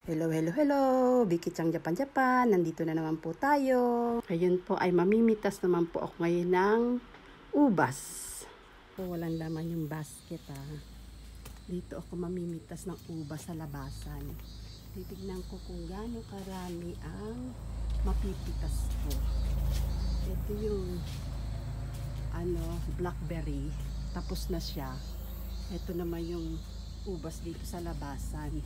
Hello, hello, hello! Vicky Chang Japan, Japan. Nandito na naman po tayo. Ngayon po ay mamimitas naman po ako ngayon ng ubas. Walang laman yung basket Dito ako mamimitas ng ubas sa labasan. Titignan ko kung gaano karami ang mapipitas ko. Ito yung blackberry. Tapos na siya. Ito naman yung ubas dito sa labasan.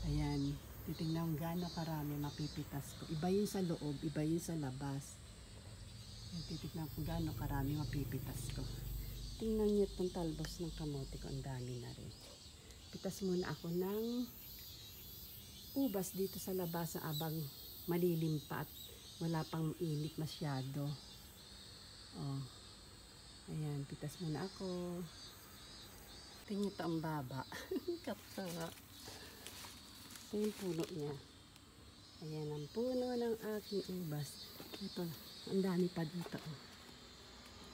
Ayan, titignan kung gaano karami mapipitas ko. Iba yun sa loob, iba yun sa labas. Ayan, titignan kung gaano karami mapipitas ko. Tingnan niyo itong talbos ng kamote ko, ang dami na rin. Pitas muna ako ng ubas dito sa labasan abang malilim pa at wala pang init masyado. Oh. Ayan, pitas muna ako. Tingnan ito ang baba. Katawa. Ito yung puno niya. Ayan ang puno ng aking ubas. Ito, ang dami pa dito.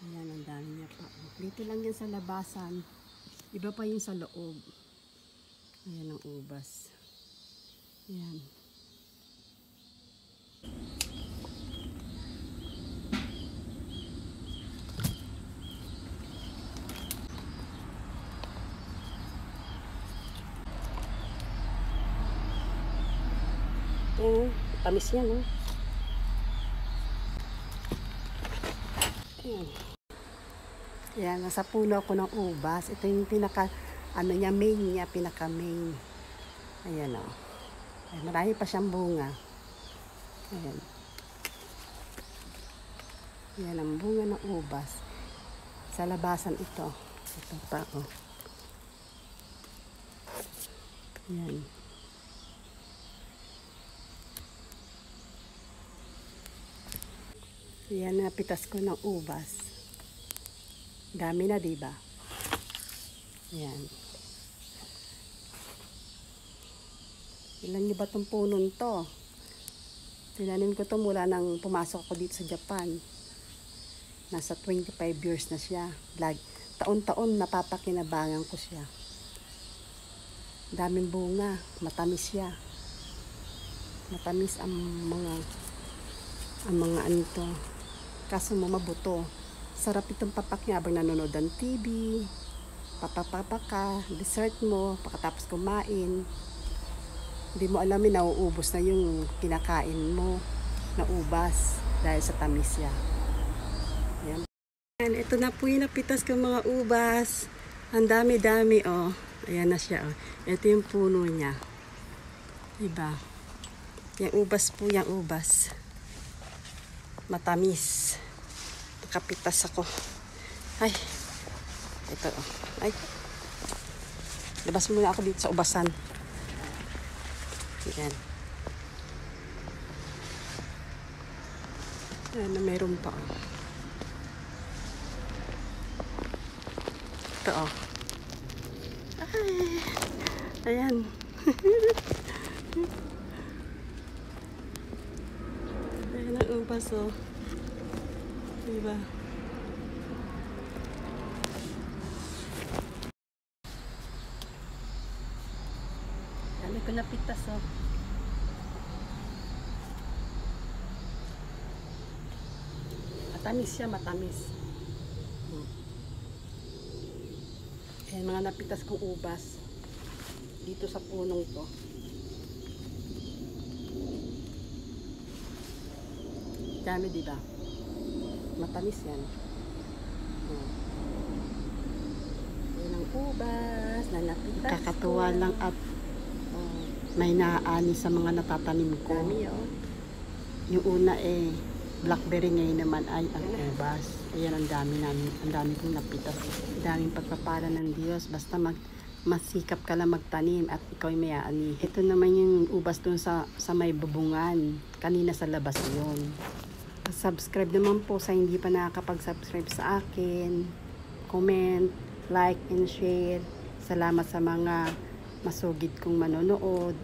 Ayan, ang dami niya pa. Dito lang yan sa labasan. Iba pa yung sa loob. Ayan ang ubas. Ayan. Tamis yan, no? Ayan. Ayan, nasa puno ako ng ubas. Ito yung pinaka, main niya, pinaka main. Ayan, o. Ayan, marami pa siyang bunga. Ayan. Ayan ang bunga ng ubas. Sa labasan ito. Ito pa, o. Ayan. Yan, napitas ko ng ubas. Dami na, diba? Yan. Ilan niyo ba itong punong to? Tinanim ko to mula nang pumasok ako dito sa Japan. Nasa 25 years na siya. Taon-taon napapakinabangan ko siya. Daming bunga. Matamis siya. Matamis ang mga ano to. Kaso mo mabuto. Sarap itong papak niya habang nanonood ng TV. Papapapa ka, dessert mo, pagkatapos kumain. Hindi mo alam nauubos na yung kinakain mo na ubas dahil sa tamis niya. Ayan. Ito na po yung napitas ko mga ubas. Ang dami-dami, oh. Ayan na siya, oh. Ito yung puno niya. Diba? Yung ubas po, yung ubas. Matamis. Nakapitas ako. Ay. Ito. Ay. Labas muna ako dito sa ubasan. Ayan. Ayan na meron pa. Ito oh. Ay. Ayan. Ayan ang ubas oh. Diba? Dami ko napitas oh. Matamis siya, matamis. Ayan mga napitas kong ubas dito sa punong to. Dami diba? Matamis yan. Yan ang ubas na napitas. Kakatuwa lang at may naaani sa mga natatanim ko. Dami, oh. Yung una blackberry, ngayon naman ay ang ubas. Ayan ang dami namin. Ang dami kong napitas. Ang daming pagpapala ng Diyos. Basta masikap ka lang magtanim at ikaw ay may aani. Ito naman yung ubas dun sa may bubungan. Kanina sa labas yun. Subscribe naman po sa hindi pa nakakapag-subscribe sa akin. Comment, like, and share. Salamat sa mga masugid kong manonood.